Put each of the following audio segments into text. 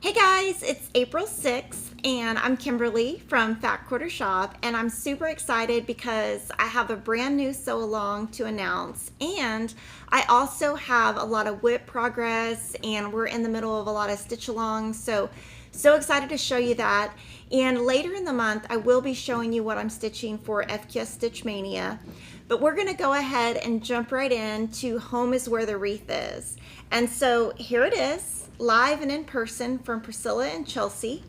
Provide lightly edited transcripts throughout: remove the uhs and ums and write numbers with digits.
Hey guys, it's April 6th and I'm Kimberly from Fat Quarter Shop, and I'm super excited because I have a brand new sew along to announce, and I also have a lot of WIP progress and we're in the middle of a lot of stitch alongs, so excited to show you that. And later in the month I will be showing you what I'm stitching for FQS Stitch Mania, but we're going to go ahead and jump right into Home is Where the Wreath Is. And so here it is, live and in person from Priscilla and Chelsea.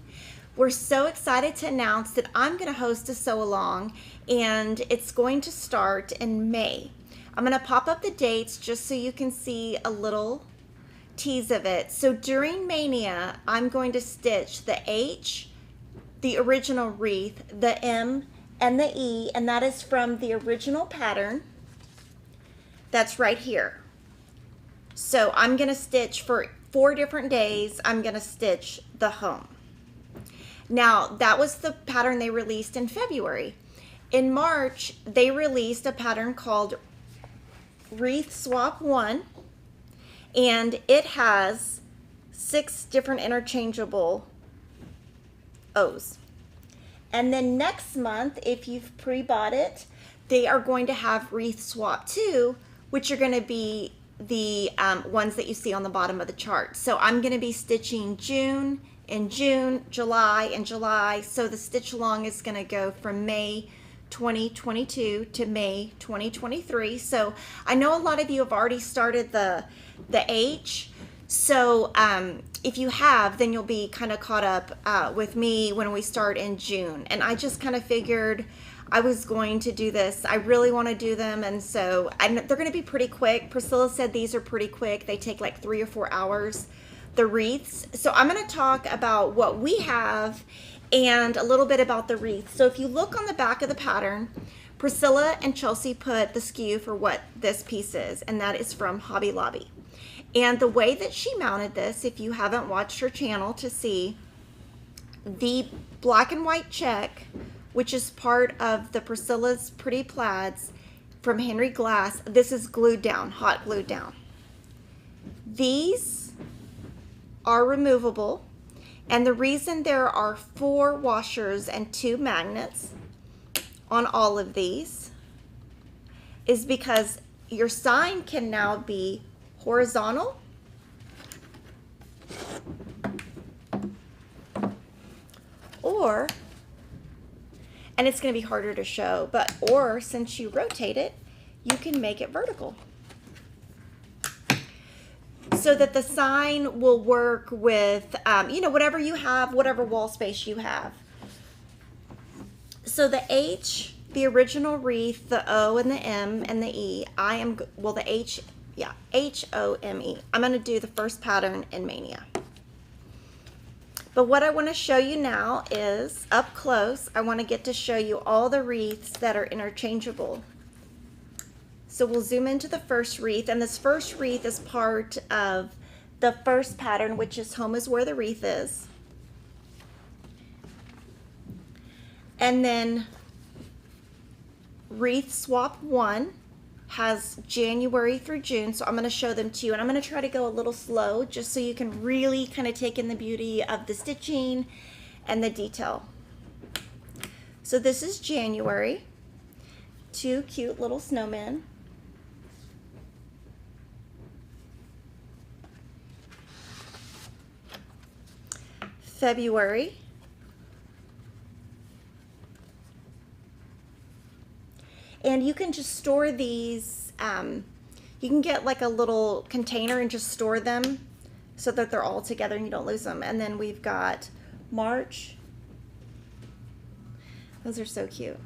We're so excited to announce that I'm going to host a sew along, and it's going to start in May. I'm going to pop up the dates just so you can see a little tease of it. So during Mania, I'm going to stitch the H, the original wreath, the M, and the E, and that is from the original pattern that's right here. So I'm going to stitch for 4 different days. I'm going to stitch the home. Now, that was the pattern they released in February. In March, they released a pattern called Wreath Swap 1, and it has 6 different interchangeable O's. And then next month, if you've pre-bought it, they are going to have Wreath Swap 2, which are going to be the ones that you see on the bottom of the chart. So I'm going to be stitching June in June, July in July. So the stitch along is going to go from May 2022 to May 2023. So I know a lot of you have already started the H. So if you have, then you'll be kind of caught up with me when we start in June. And I just kind of figured I was going to do this. I really want to do them, and so they're going to be pretty quick. Priscilla said these are pretty quick. They take like 3 or 4 hours, the wreaths. So I'm going to talk about what we have and a little bit about the wreath. So if you look on the back of the pattern, Priscilla and Chelsea put the SKU for what this piece is, and that is from Hobby Lobby. And the way that she mounted this, if you haven't watched her channel to see, the black and white check, which is part of the Priscilla's Pretty Plaids from Henry Glass, this is glued down, hot glued down. These are removable, and the reason there are 4 washers and 2 magnets on all of these is because your sign can now be horizontal or, and it's going to be harder to show, or since you rotate it, you can make it vertical so that the sign will work with, whatever you have, whatever wall space you have. So the H, the original wreath, the O and the M and the E, the H, H-O-M-E. I'm going to do the first pattern in Mania. But what I want to show you now is, up close, I want to get to show you all the wreaths that are interchangeable. So we'll zoom into the first wreath, and this first wreath is part of the first pattern, which is Home is Where the Wreath Is. And then Wreath Swap 1 has January through June, so I'm going to show them to you, and I'm going to try to go a little slow just so you can really kind of take in the beauty of the stitching and the detail. So this is January, 2 cute little snowmen. February, and you can just store these, you can get like a little container and just store them so that they're all together and you don't lose them. And then we've got March. Those are so cute.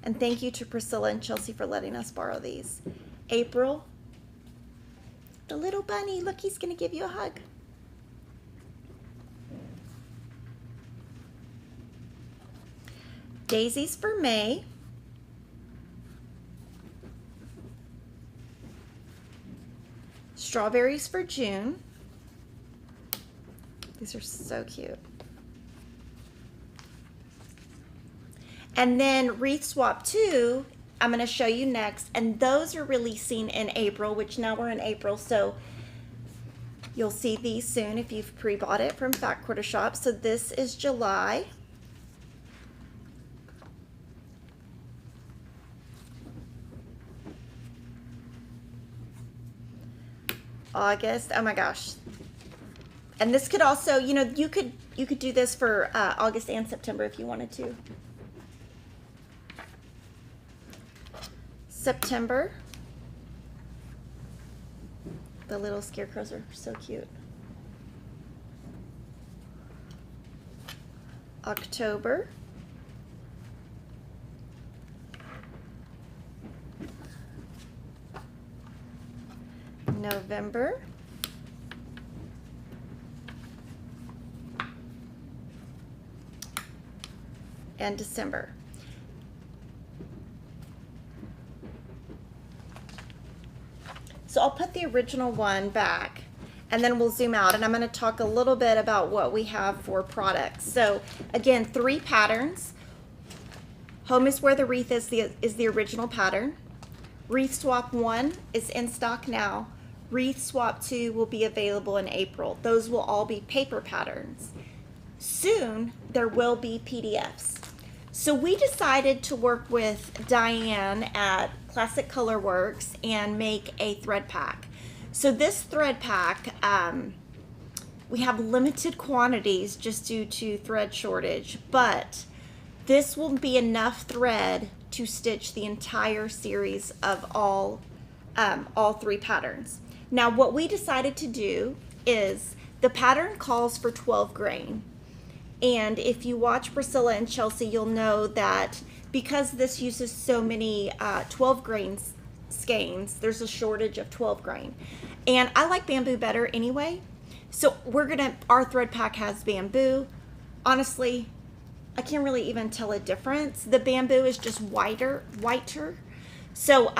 And thank you to Priscilla and Chelsea for letting us borrow these. April, the little bunny, look, he's gonna give you a hug. Daisies for May. Strawberries for June. These are so cute. And then Wreath Swap 2 I'm going to show you next, and those are releasing in April, which now we're in April, so You'll see these soon if you've pre-bought it from Fat Quarter Shop. So this is July. August, oh my gosh. And this could also, you know, you could do this for August and September if you wanted to. September. The little scarecrows are so cute. October. November. And December. So I'll put the original one back and then we'll zoom out, and I'm going to talk a little bit about what we have for products. So again, 3 patterns. Home is Where the Wreath is the original pattern. Wreath Swap 1 is in stock now. Wreath Swap 2 will be available in April. Those will all be paper patterns. Soon there will be PDFs. So we decided to work with Diane at Classic Color Works and make a thread pack. So this thread pack, we have limited quantities just due to thread shortage, but this will be enough thread to stitch the entire series of all 3 patterns. Now what we decided to do is the pattern calls for 12 grain. And if you watch Priscilla and Chelsea, you'll know that because this uses so many 12 grain skeins, there's a shortage of 12 grain. And I like bamboo better anyway. So our thread pack has bamboo. Honestly, I can't really even tell a difference. The bamboo is just whiter. So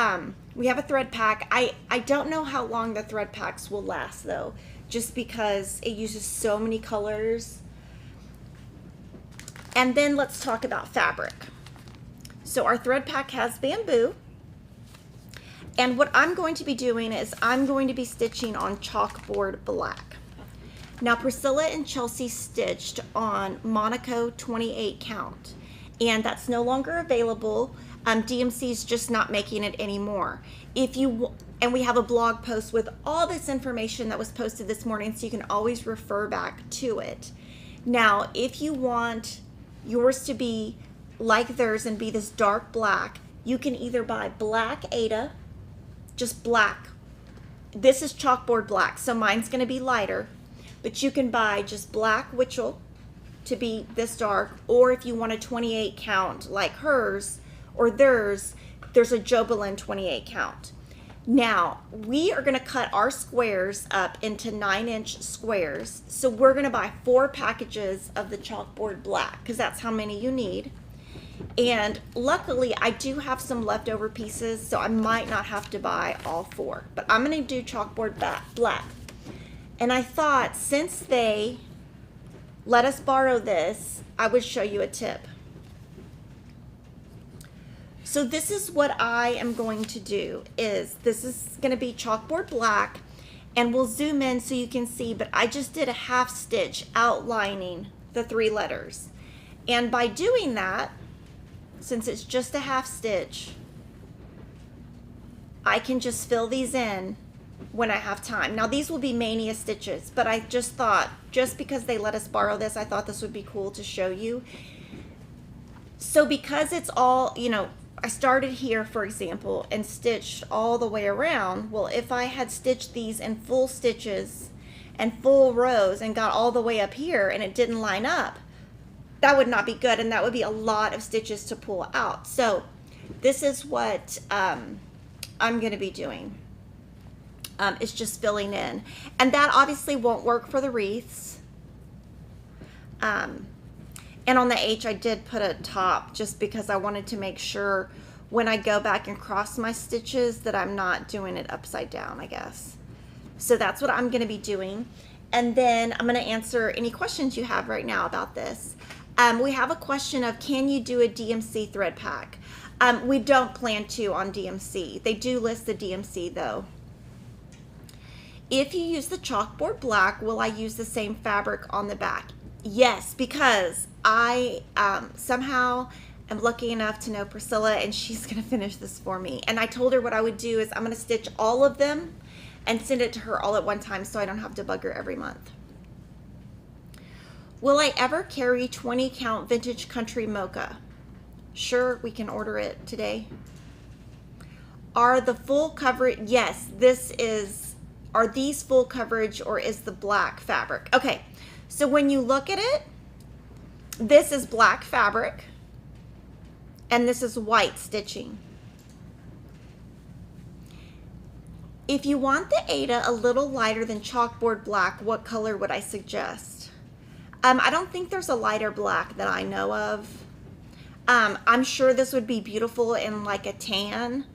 we have a thread pack. I don't know how long the thread packs will last though, just because it uses so many colors. And then let's talk about fabric. So our thread pack has bamboo. And what I'm going to be doing is I'm going to be stitching on chalkboard black. Now Priscilla and Chelsea stitched on Monaco 28 count. And that's no longer available. DMC's just not making it anymore. And we have a blog post with all this information that was posted this morning, so you can always refer back to it. Now, if you want yours to be like theirs and be this dark black, you can either buy black Ada, just black. This is chalkboard black, so mine's going to be lighter, but you can buy just black Witchell to be this dark, or if you want a 28 count like hers or theirs, there's a Jobelin 28 count. Now, we are going to cut our squares up into 9-inch squares. So we're going to buy 4 packages of the chalkboard black because that's how many you need. And luckily, I do have some leftover pieces, so I might not have to buy all 4. But I'm going to do chalkboard black. And I thought since they let us borrow this, I would show you a tip. So this is what I am going to do this is going to be chalkboard black, and we'll zoom in so you can see, but I just did a half stitch outlining the 3 letters. And by doing that, since it's just a half stitch, I can just fill these in when I have time. Now these will be mania stitches, but I just thought, just because they let us borrow this, I thought this would be cool to show you. So because it's all, you know, I started here, for example, and stitched all the way around. Well, if I had stitched these in full stitches and full rows and got all the way up here and it didn't line up, that would not be good, and that would be a lot of stitches to pull out. So this is what I'm going to be doing. It's just filling in. And that obviously won't work for the wreaths. And on the H, I did put a top just because I wanted to make sure when I go back and cross my stitches that I'm not doing it upside down, I guess. So that's what I'm going to be doing. And then I'm going to answer any questions you have right now about this. We have a question of, can you do a DMC thread pack? We don't plan to on DMC. They do list the DMC though. if you use the chalkboard black, will I use the same fabric on the back? Yes, because I somehow am lucky enough to know Priscilla, and she's going to finish this for me. And I told her what I would do is I'm going to stitch all of them and send it to her all at one time so I don't have to bug her every month. Will I ever carry 20 count vintage country mocha? Sure, we can order it today. Are the full coverage? Yes, are these full coverage, or is the black fabric? Okay, so when you look at it, this is black fabric and this is white stitching. If you want the Ada a little lighter than chalkboard black, what color would I suggest? I don't think there's a lighter black that I know of. I'm sure this would be beautiful in like a tan,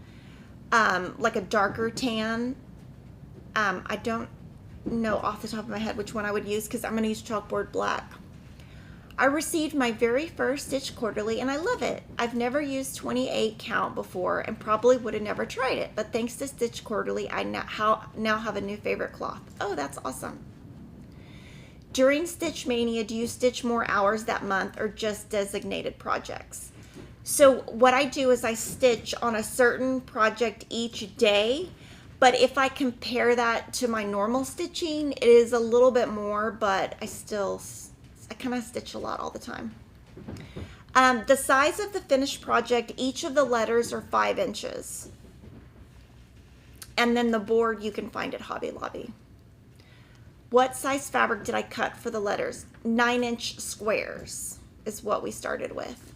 like a darker tan. I don't know off the top of my head which one I would use because I'm going to use chalkboard black. I received my very first Stitch Quarterly and I love it. I've never used 28 count before and probably would have never tried it, but thanks to Stitch Quarterly, I now have a new favorite cloth. Oh, that's awesome. During Stitch Mania, do you stitch more hours that month or just designated projects? So what I do is I stitch on a certain project each day, but if I compare that to my normal stitching, it is a little bit more, but I kind of stitch a lot all the time. The size of the finished project, each of the letters are 5 inches. And then the board you can find at Hobby Lobby. What size fabric did I cut for the letters? 9-inch squares is what we started with.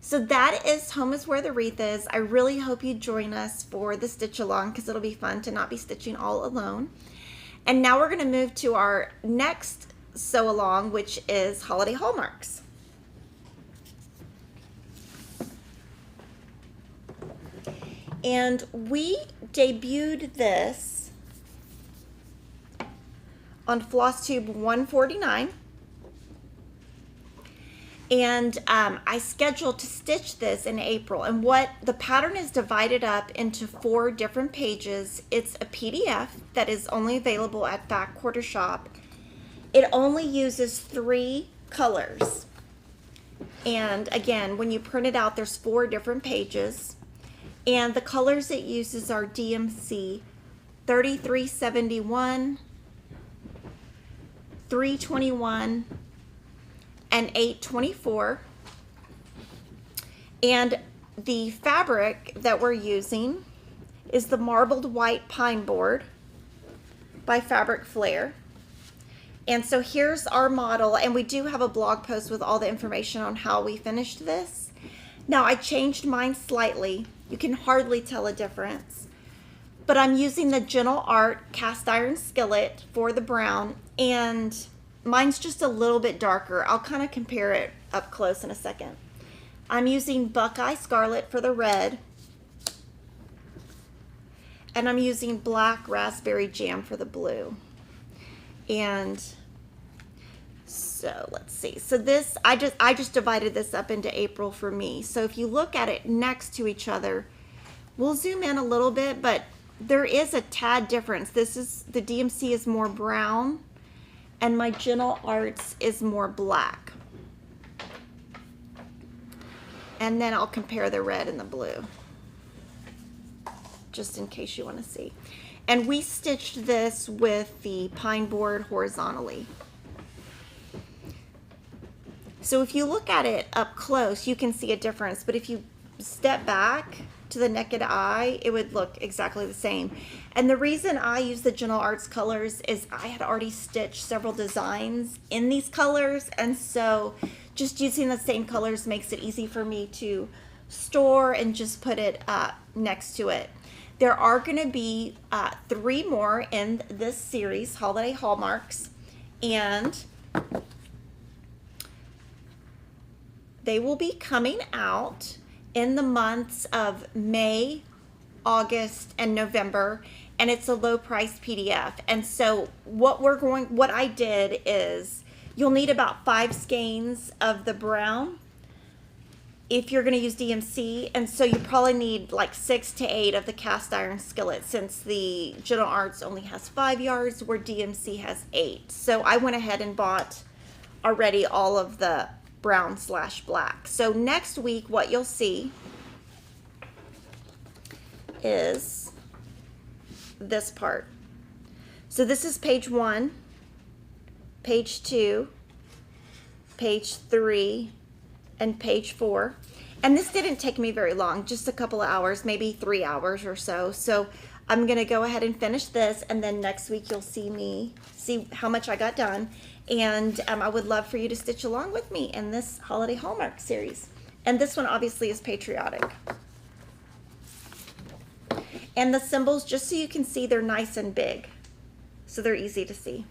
So that is Home is Where the Wreath Is. I really hope you join us for the stitch along because it'll be fun to not be stitching all alone. And now we're going to move to our next sew along, which is Holiday Hallmarks. And we debuted this on FlossTube 149. And I scheduled to stitch this in April. And what the pattern is divided up into 4 different pages. It's a PDF that is only available at Fat Quarter Shop. It only uses 3 colors. And again, when you print it out, there's 4 different pages. And the colors it uses are DMC 3371, 321, and 824. And the fabric that we're using is the marbled white pine board by Fabric Flair. And so here's our model, and we do have a blog post with all the information on how we finished this. Now I changed mine slightly. You can hardly tell a difference, but I'm using the Gentle Art cast iron skillet for the brown, and mine's just a little bit darker. I'll kind of compare it up close in a second. I'm using Buckeye Scarlet for the red, and I'm using Black Raspberry Jam for the blue. And so let's see. So this, I just divided this up into April for me. So if you look at it next to each other, we'll zoom in a little bit, but there is a tad difference. The DMC is more brown and my Gentle Arts is more black. And then I'll compare the red and the blue, just in case you want to see. And we stitched this with the pine board horizontally. So if you look at it up close, you can see a difference, but if you step back to the naked eye, it would look exactly the same. And the reason I use the Gentle Arts colors is I had already stitched several designs in these colors, and so just using the same colors makes it easy for me to store and just put it next to it. There are going to be 3 more in this series, Holiday Hallmarks, and they will be coming out in the months of May, August, and November, and it's a low price PDF. And so what I did is you'll need about 5 skeins of the brown, if you're going to use DMC, and so you probably need like 6 to 8 of the cast iron skillet, since the General Arts only has 5 yards where DMC has 8. So I went ahead and bought already all of the brown/black. So next week what you'll see is this part. So this is page 1, page 2, page 3, and page 4. And this didn't take me very long, just a couple of hours, maybe 3 hours or so. So I'm gonna go ahead and finish this, and then next week you'll see how much I got done. And I would love for you to stitch along with me in this holiday Hallmark series. And this one obviously is Patriotic. And the symbols, just so you can see, they're nice and big, so they're easy to see.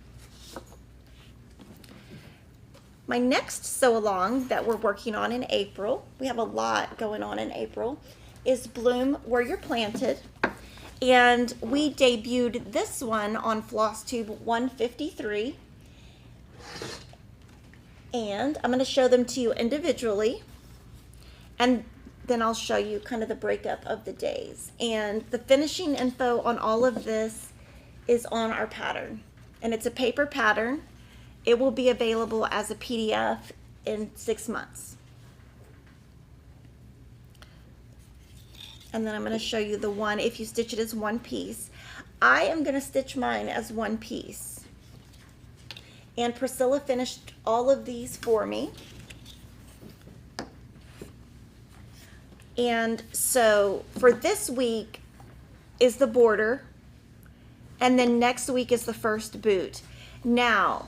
My next sew along that we're working on in April, we have a lot going on in April, is Bloom Where You're Planted. And we debuted this one on FlossTube 153. And I'm going to show them to you individually, and then I'll show you kind of the breakup of the days. And the finishing info on all of this is on our pattern, and it's a paper pattern. It will be available as a PDF in 6 months. And then I'm going to show you the one if you stitch it as one piece. I am going to stitch mine as one piece. And Priscilla finished all of these for me. And so for this week is the border, and then next week is the first boot. Now,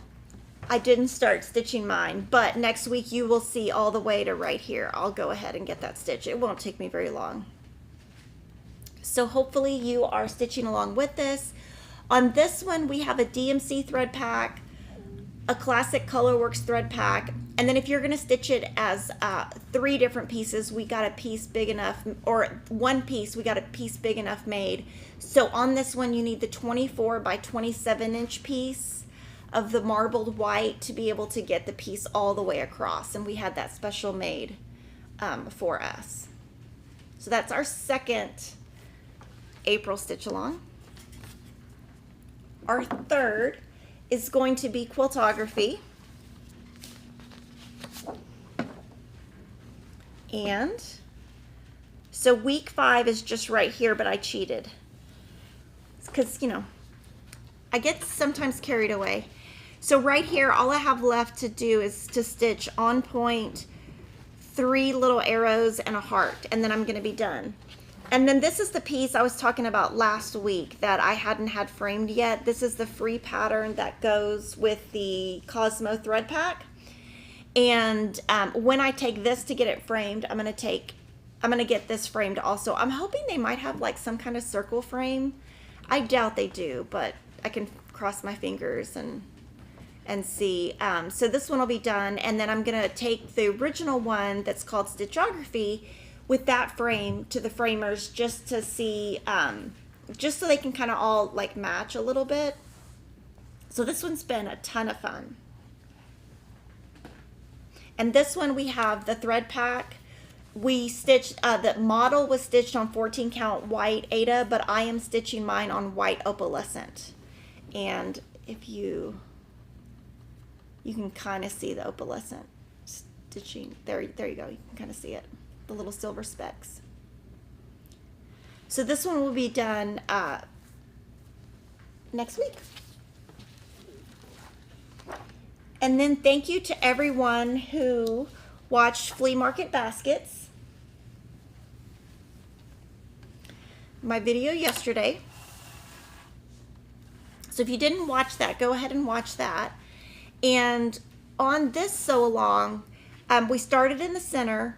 I didn't start stitching mine, but next week you will see all the way to right here. I'll go ahead and get that stitch. It won't take me very long. So hopefully you are stitching along with this. On this one, we have a DMC thread pack, a classic Colorworks thread pack, and then if you're going to stitch it as 3 different pieces, we got a piece big enough, or one piece, we got a piece big enough made. So on this one, you need the 24 by 27 inch piece of the marbled white to be able to get the piece all the way across, and we had that special made for us. So that's our second April stitch along. Our third is going to be Quilt-O-Graphy. And so week 5 is just right here, but I cheated. Because, you know, I get sometimes carried away. So right here, all I have left to do is to stitch on point, 3 little arrows and a heart, and then I'm going to be done. And then this is the piece I was talking about last week that I hadn't had framed yet. This is the free pattern that goes with the Cosmo thread pack. And when I take this to get it framed, I'm gonna get this framed also. I'm hoping they might have like some kind of circle frame. I doubt they do, but I can cross my fingers and see. So this one will be done, and then I'm gonna take the original one that's called Stitchography with that frame to the framers, just to see, just so they can kind of all like match a little bit. So this one's been a ton of fun. And this one we have the thread pack. We stitched, the model was stitched on 14 count white Aida, but I am stitching mine on white opalescent. And if you can kind of see the opalescent stitching, there you go, you can kind of see it. The little silver specks. So this one will be done next week. And then thank you to everyone who watched Flea Market Baskets, my video yesterday. So if you didn't watch that, go ahead and watch that. And on this sew along, we started in the center.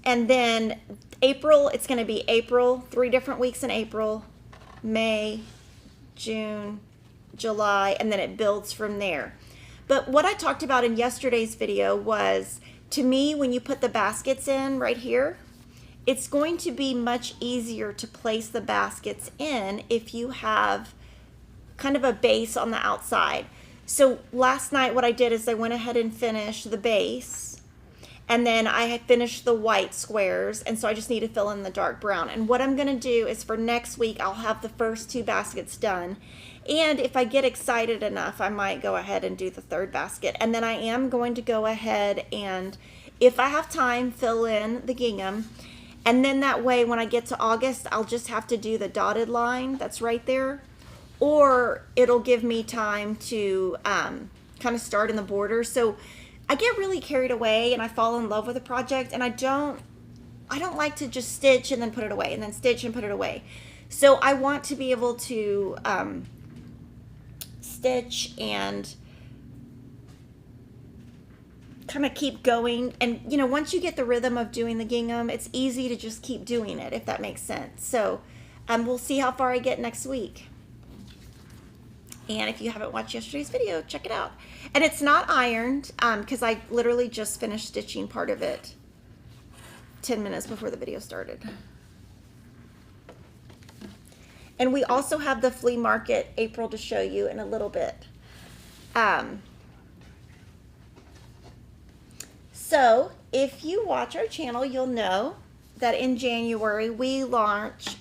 And then April, it's going to be April, 3 different weeks in April, May, June, July, and then it builds from there. But what I talked about in yesterday's video was, to me, when you put the baskets in right here, it's going to be much easier to place the baskets in if you have kind of a base on the outside. So last night what I did is I went ahead and finished the base. And then I had finished the white squares, and so I just need to fill in the dark brown. And what I'm going to do is for next week, I'll have the first 2 baskets done. And if I get excited enough, I might go ahead and do the 3rd basket. And then I am going to go ahead and, if I have time, fill in the gingham. And then that way, when I get to August, I'll just have to do the dotted line that's right there. Or it'll give me time to kind of start in the border. So I get really carried away and I fall in love with a project, and I don't like to just stitch and then put it away and then stitch and put it away. So I want to be able to stitch and kind of keep going. And you know, once you get the rhythm of doing the gingham, it's easy to just keep doing it, if that makes sense. So we'll see how far I get next week. And if you haven't watched yesterday's video, check it out. And it's not ironed because I literally just finished stitching part of it 10 minutes before the video started. And we also have the flea market April to show you in a little bit. So if you watch our channel, you'll know that in January we launched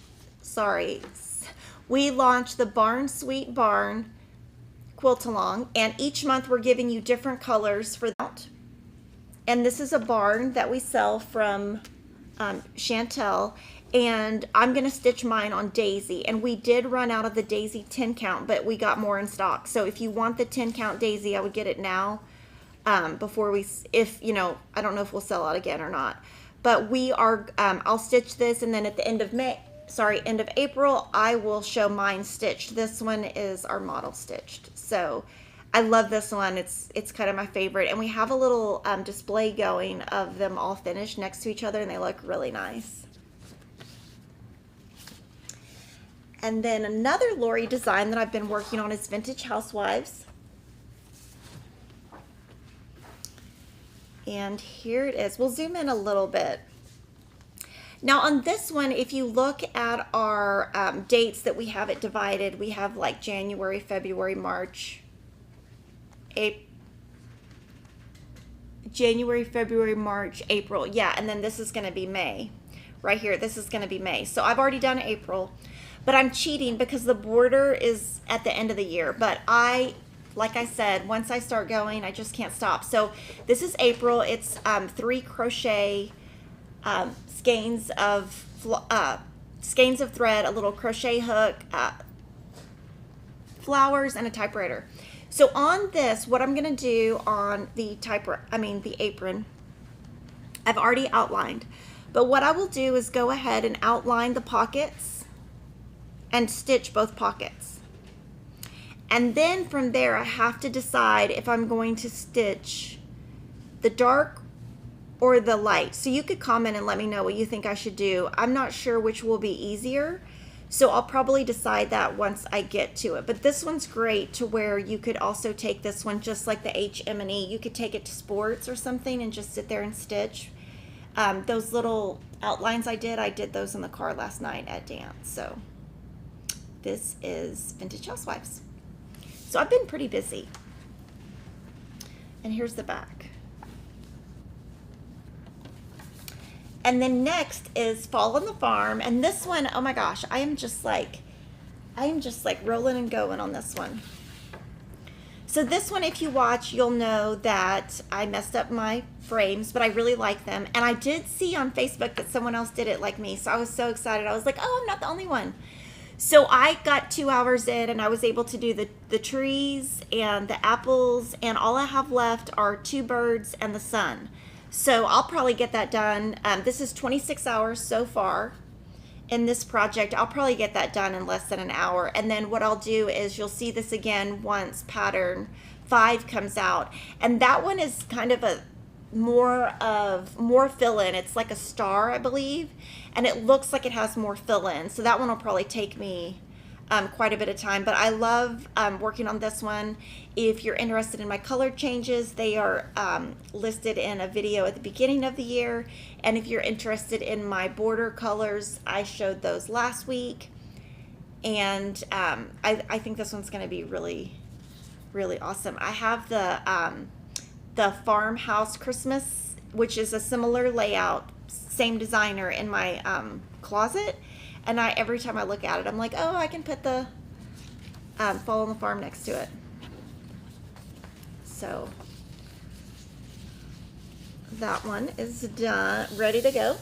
the Barn Sweet Barn Quilt-Along, and each month we're giving you different colors for that. And this is a barn that we sell from Chantel, and I'm gonna stitch mine on Daisy. And we did run out of the Daisy 10 count, but we got more in stock. So if you want the 10 count Daisy, I would get it now before if you know, I don't know if we'll sell out again or not. But we are, I'll stitch this, and then at the end of end of April, I will show mine stitched. This one is our model stitched. So I love this one. It's kind of my favorite. And we have a little display going of them all finished next to each other, and they look really nice. And then another Lori design that I've been working on is Vintage Housewives. And here it is. We'll zoom in a little bit. Now on this one, if you look at our dates that we have it divided, we have like January, February, March, January, February, March, April. Yeah, and then this is going to be May. Right here, this is going to be May. So I've already done April, but I'm cheating because the border is at the end of the year. But like I said, once I start going, I just can't stop. So this is April. It's 3 crochet skeins of thread, a little crochet hook, flowers, and a typewriter. So on this, what I'm going to do on the apron, I've already outlined. But what I will do is go ahead and outline the pockets and stitch both pockets. And then from there, I have to decide if I'm going to stitch the dark or the light. So you could comment and let me know what you think I should do. I'm not sure which will be easier, so I'll probably decide that once I get to it. But this one's great to where you could also take this one just like the HM&E. You could take it to sports or something and just sit there and stitch. Those little outlines I did those in the car last night at dance. So this is Vintage Housewives. So I've been pretty busy. And here's the back. And then next is Fall on the Farm. And this one, oh my gosh, I am just like rolling and going on this one. So this one, if you watch, you'll know that I messed up my frames, but I really like them. And I did see on Facebook that someone else did it like me. So I was so excited. I was like, oh, I'm not the only one. So I got 2 hours in and I was able to do the trees and the apples, and all I have left are 2 birds and the sun. So I'll probably get that done. This is 26 hours so far in this project. I'll probably get that done in less than an hour. And then what I'll do is you'll see this again once pattern 5 comes out. And that one is kind of a more fill-in. It's like a star, I believe. And it looks like it has more fill-in. So that one will probably take me quite a bit of time. But I love working on this one. If you're interested in my color changes, they are listed in a video at the beginning of the year. And if you're interested in my border colors, I showed those last week. And I think this one's going to be really, really awesome. I have the farmhouse Christmas which is a similar layout, same designer, in my closet. And every time I look at it, I'm like, oh, I can put the Fall on the Farm next to it. So that one is done, ready to go.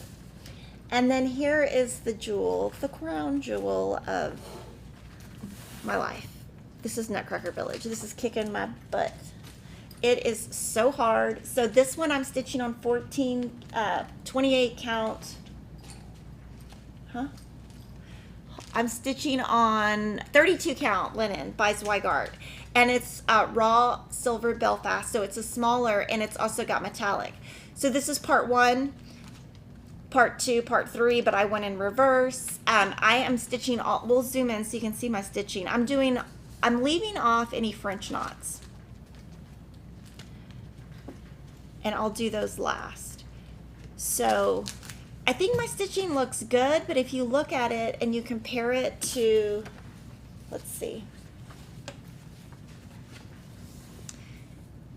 And then here is the jewel, the crown jewel of my life. This is Nutcracker Village. This is kicking my butt. It is so hard. So this one I'm stitching on 28 count. I'm stitching on 32 count linen by Zweigart. And it's raw silver Belfast, so it's a smaller, and it's also got metallic. So this is part 1, part 2, part 3, but I went in reverse. I am stitching all, we'll zoom in so you can see my stitching. I'm leaving off any French knots. And I'll do those last. So I think my stitching looks good, but if you look at it and you compare it to, let's see.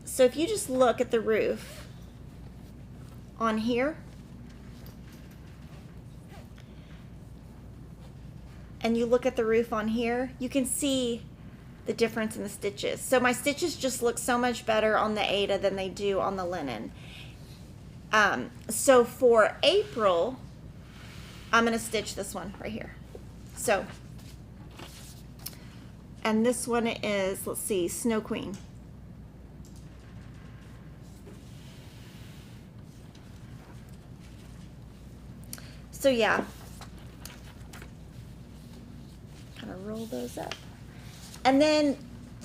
So if you just look at the roof on here, and you look at the roof on here, you can see the difference in the stitches. So my stitches just look so much better on the Aida than they do on the linen. So for April, I'm going to stitch this one right here. So, and this one is, let's see, Snow Queen. So yeah, kind of roll those up. And then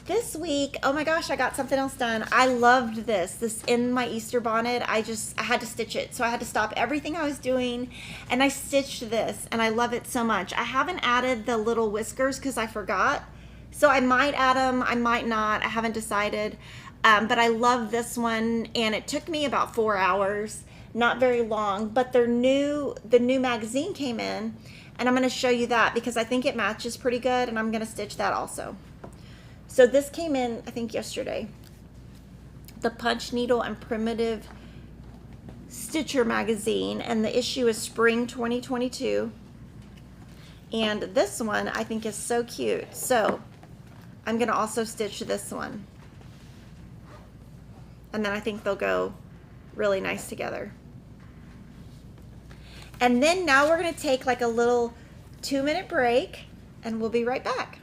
this week, oh my gosh, I got something else done. I loved this in My Easter Bonnet. I had to stitch it. So I had to stop everything I was doing and I stitched this, and I love it so much. I haven't added the little whiskers because I forgot. So I might add them, I might not, I haven't decided. But I love this one, and it took me about 4 hours. Not very long, but the new magazine came in, and I'm going to show you that because I think it matches pretty good, and I'm going to stitch that also. So this came in, I think, yesterday. The Punch Needle and Primitive Stitcher magazine, and the issue is Spring 2022. And this one I think is so cute. So I'm going to also stitch this one. And then I think they'll go really nice together. And then now we're going to take like a little 2-minute break, and we'll be right back.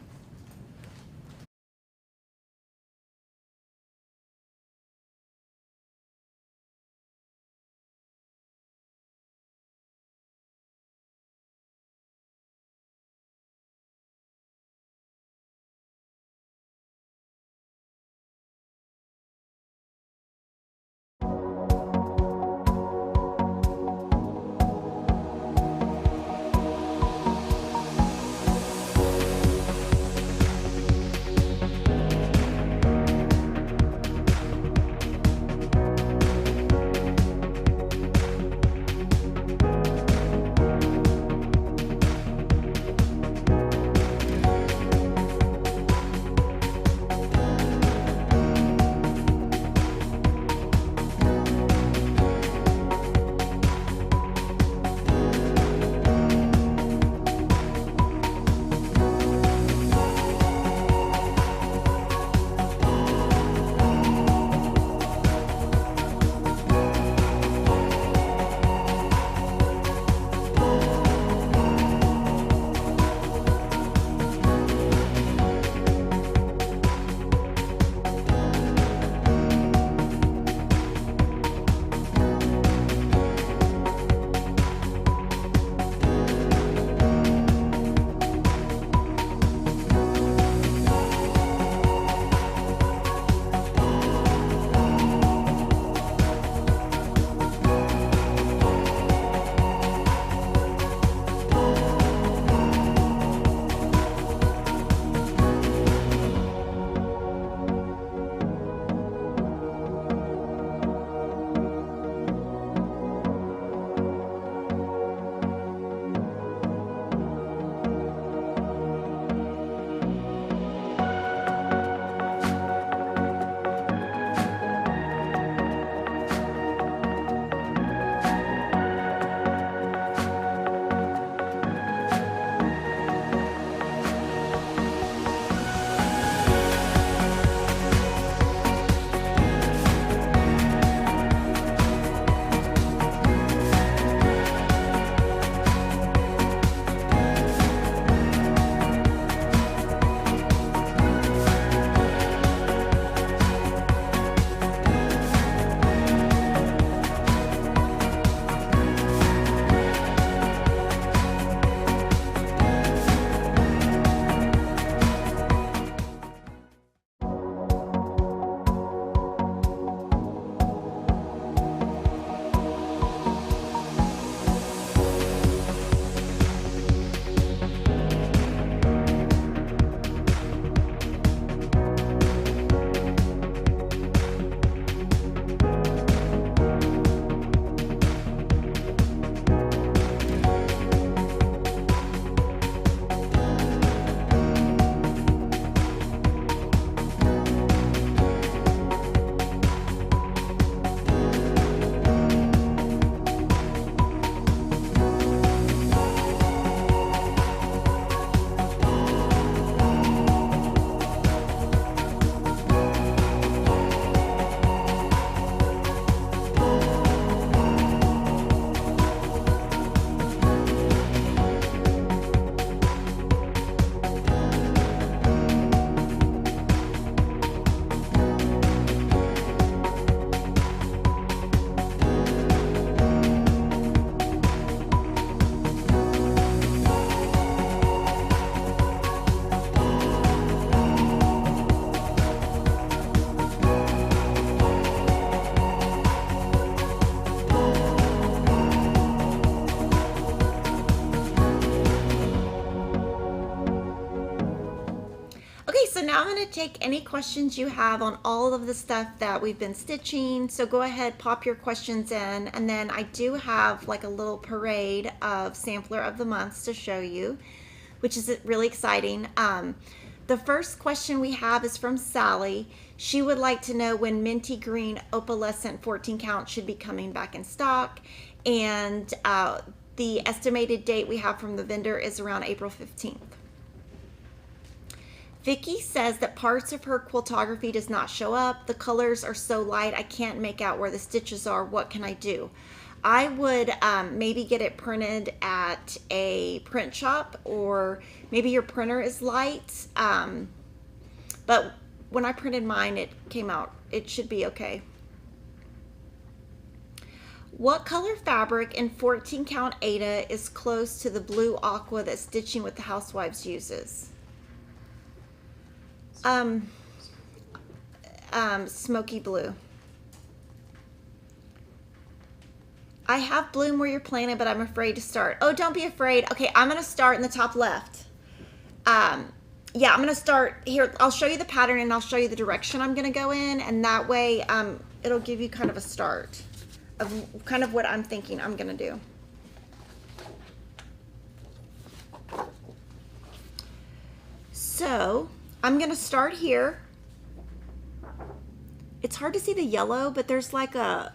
now I'm going to take any questions you have on all of the stuff that we've been stitching. So go ahead, pop your questions in, and then I do have like a little parade of sampler of the months to show you, which is really exciting. The first question we have is from Sally. She would like to know when minty green opalescent 14 count should be coming back in stock, and the estimated date we have from the vendor is around April 15th. Vicky says that parts of her quiltography does not show up. The colors are so light I can't make out where the stitches are. What can I do? I would maybe get it printed at a print shop, or maybe your printer is light. But when I printed mine, it came out. It should be okay. What color fabric in 14 count Ada is close to the blue aqua that Stitching with the Housewives uses? Smoky blue. I have bloom where you're planted, but I'm afraid to start. Oh, don't be afraid. Okay, I'm going to start in the top left. Yeah, I'm going to start here. I'll show you the pattern and I'll show you the direction I'm going to go in, and that way it'll give you kind of a start of kind of what I'm thinking I'm going to do. So I'm going to start here. It's hard to see the yellow, but there's like I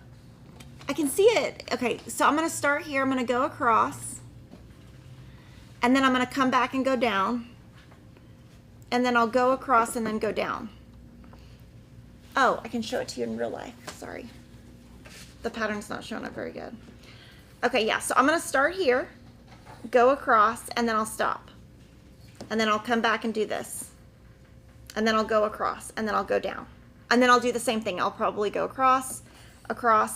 can see it. Okay, so I'm going to start here. I'm going to go across, and then I'm going to come back and go down, and then I'll go across and then go down. Oh, I can show it to you in real life. Sorry. The pattern's not showing up very good. Okay, yeah, so I'm going to start here, go across, and then I'll stop. And then I'll come back and do this. And then I'll go across, and then I'll go down. And then I'll do the same thing. I'll probably go across,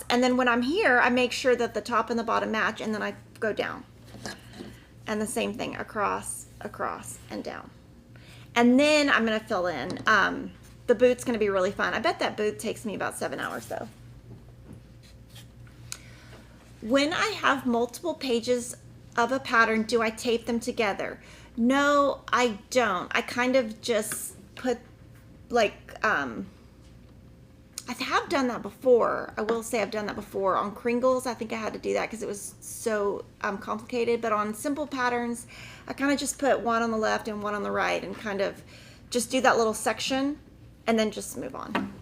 and then when I'm here, I make sure that the top and the bottom match, and then I go down. And the same thing, across, and down. And then I'm going to fill in. The boot's going to be really fun. I bet that boot takes me about 7 hours, though. When I have multiple pages of a pattern, do I tape them together? No, I don't. I kind of just put, like, I have done that before. I will say I've done that before. On Kringles, I think I had to do that because it was so complicated. But on simple patterns, I kind of just put one on the left and one on the right and kind of just do that little section and then just move on.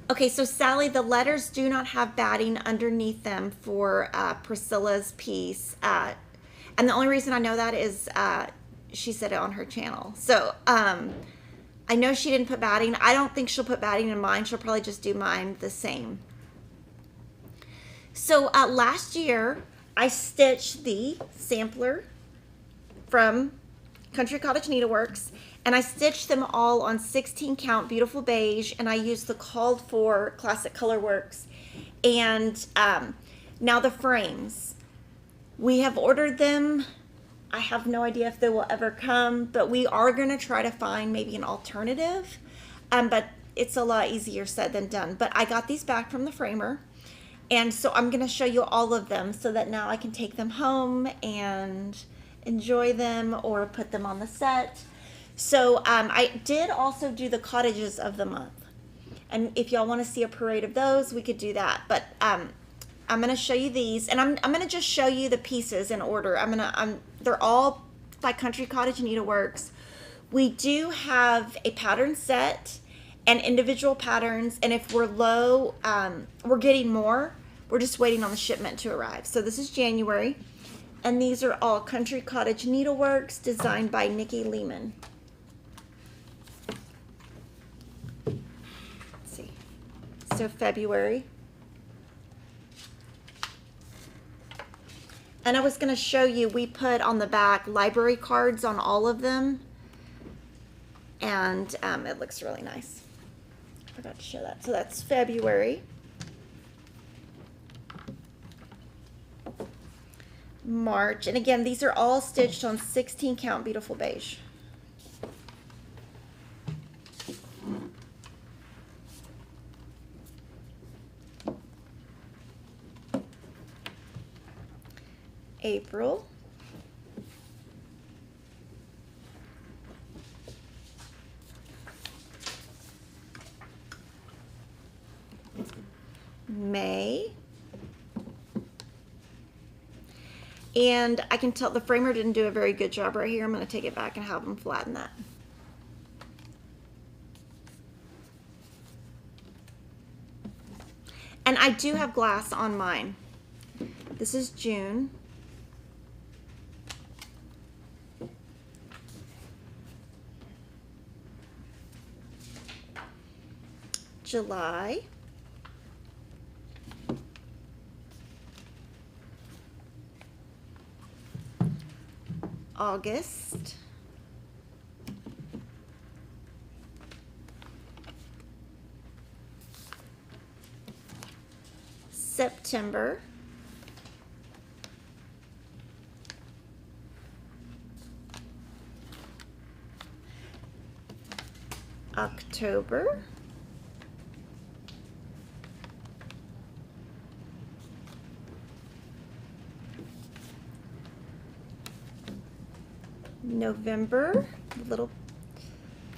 Okay, so Sally, the letters do not have batting underneath them for Priscilla's piece. And the only reason I know that is she said it on her channel. So I know she didn't put batting. I don't think she'll put batting in mine. She'll probably just do mine the same. So last year, I stitched the sampler from Country Cottage Needleworks, and I stitched them all on 16 count beautiful beige, and I used the called for Classic Colorworks. And now the frames, we have ordered them. I have no idea if they will ever come, but we are going to try to find maybe an alternative. But it's a lot easier said than done. But I got these back from the framer, and so I'm going to show you all of them so that now I can take them home and enjoy them or put them on the set. So I did also do the cottages of the month, and if y'all want to see a parade of those, we could do that. But I'm going to show you these, and I'm going to just show you the pieces in order. They're all by Country Cottage Needleworks. We do have a pattern set and individual patterns, and if we're low, we're getting more. We're just waiting on the shipment to arrive. So this is January, and these are all Country Cottage Needleworks designed by Nikki Lehman. Let's see. So February. And I was going to show you, we put on the back library cards on all of them. And it looks really nice. I forgot to show that. So that's February. March. And again, these are all stitched on 16 count beautiful beige. April. And I can tell the framer didn't do a very good job right here. I'm going to take it back and have them flatten that. And I do have glass on mine. This is June. July. August. September. October. November, the little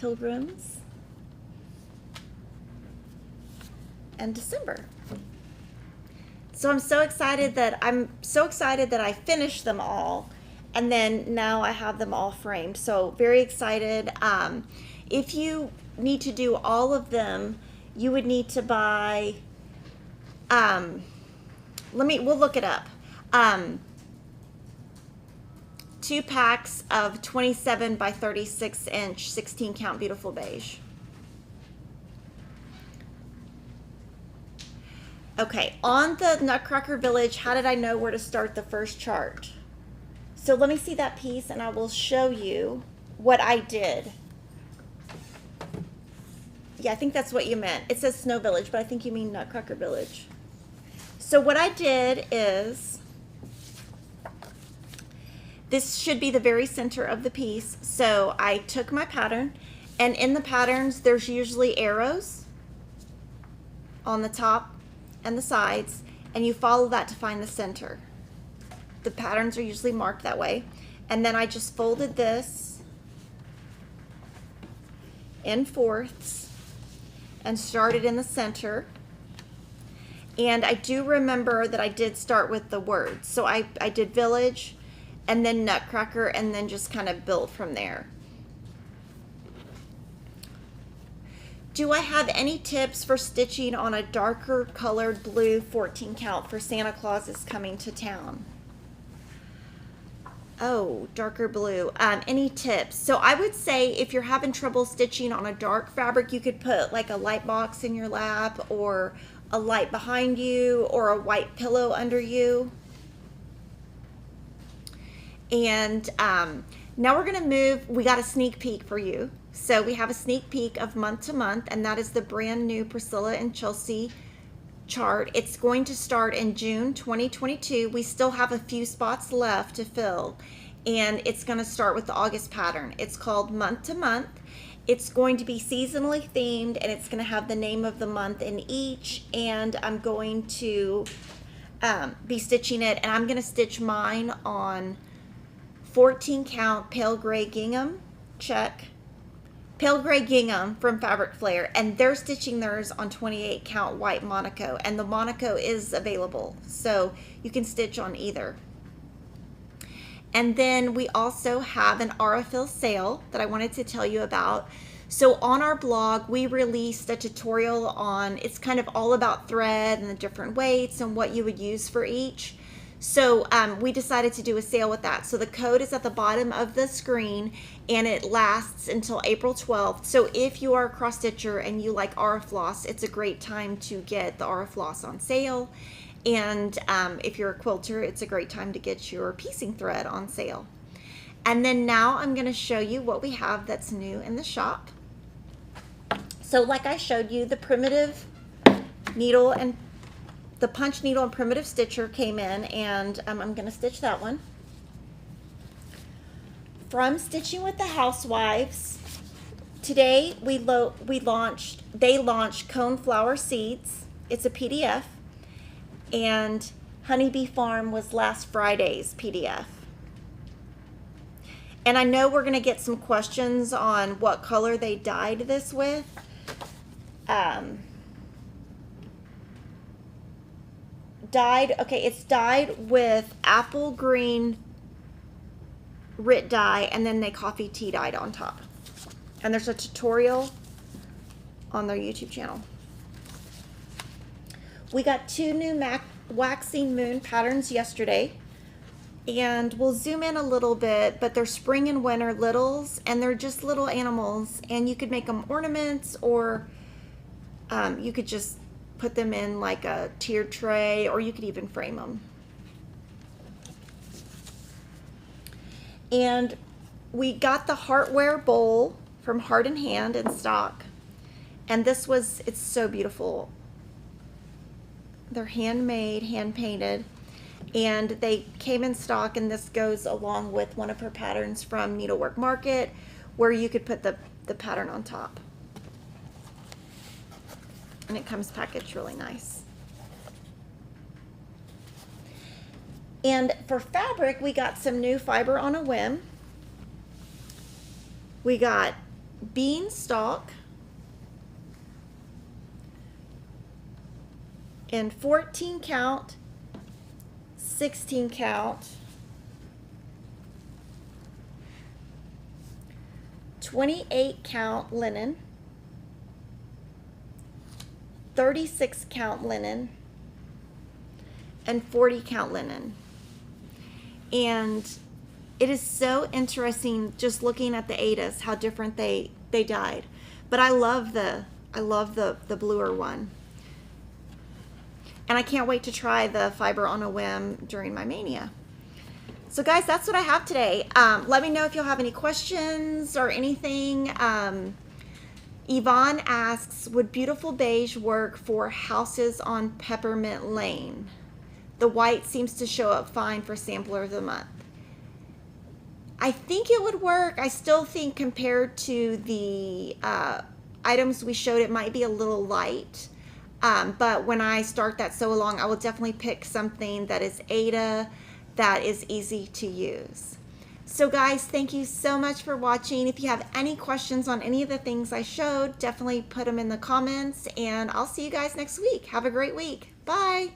pilgrims, and December. So I'm so excited that I finished them all, and then now I have them all framed. So very excited. If you need to do all of them, you would need to buy. We'll look it up. 2 packs of 27 by 36 inch 16 count beautiful beige. Okay, on the Nutcracker Village, how did I know where to start the first chart? So let me see that piece and I will show you what I did. Yeah, I think that's what you meant. It says Snow Village, but I think you mean Nutcracker Village. So what I did is, this should be the very center of the piece. So I took my pattern, and in the patterns, there's usually arrows on the top and the sides, and you follow that to find the center. The patterns are usually marked that way. And then I just folded this in fourths and started in the center. And I do remember that I did start with the words. So I did village, and then Nutcracker, and then just kind of build from there. Do I have any tips for stitching on a darker colored blue 14 count for Santa Claus is coming to town? Oh, darker blue. Any tips? So I would say if you're having trouble stitching on a dark fabric, you could put like a light box in your lap, or a light behind you, or a white pillow under you. And now we're going to move. We got a sneak peek for you. So we have a sneak peek of month to month, and that is the brand new Priscilla and Chelsea chart. It's going to start in June 2022. We still have a few spots left to fill, and it's going to start with the August pattern. It's called Month to Month. It's going to be seasonally themed, and it's going to have the name of the month in each, and I'm going to be stitching it, and I'm going to stitch mine on 14 count pale gray gingham, check, pale gray gingham from Fabric Flair, and they're stitching theirs on 28 count white Monaco, and the Monaco is available, so you can stitch on either. And then we also have an Aurifil Sale that I wanted to tell you about. So on our blog, we released a tutorial on, it's kind of all about thread and the different weights and what you would use for each. So we decided to do a sale with that. So the code is at the bottom of the screen, and it lasts until April 12th. So if you are a cross stitcher and you like Aurifloss, it's a great time to get the Aurifloss on sale. And if you're a quilter, it's a great time to get your piecing thread on sale. And then now I'm going to show you what we have that's new in the shop. So like I showed you, the primitive needle and the punch needle and primitive stitcher came in, and I'm going to stitch that one. From Stitching with the Housewives, today they launched Coneflower Seeds. It's a PDF, and Honeybee Farm was last Friday's PDF. And I know we're going to get some questions on what color they dyed this with. dyed, okay, it's dyed with apple green RIT dye, and then they coffee tea dyed on top. And there's a tutorial on their YouTube channel. We got 2 new waxing moon patterns yesterday, and we'll zoom in a little bit, but they're spring and winter littles, and they're just little animals, and you could make them ornaments, or you could just put them in like a tiered tray, or you could even frame them. And we got the Heartware bowl from Heart and Hand in stock, and this was, it's so beautiful. They're handmade, hand painted, and they came in stock, and this goes along with one of her patterns from Needlework Market, where you could put the pattern on top. And it comes packaged really nice. And for fabric, we got some new fiber on a whim. We got beanstalk in 14 count, 16 count, 28 count linen, 36 count linen, and 40 count linen. And it is so interesting just looking at the Adas, how different they dyed. But I love the bluer one. And I can't wait to try the fiber on a whim during my mania. So guys, that's what I have today. Let me know if you'll have any questions or anything. Yvonne asks, would beautiful beige work for houses on Peppermint Lane? The white seems to show up fine for sampler of the month. I think it would work. I still think compared to the items we showed, it might be a little light. But when I start that sew along, I will definitely pick something that is Aida, that is easy to use. So guys, thank you so much for watching. If you have any questions on any of the things I showed, definitely put them in the comments, and I'll see you guys next week. Have a great week. Bye.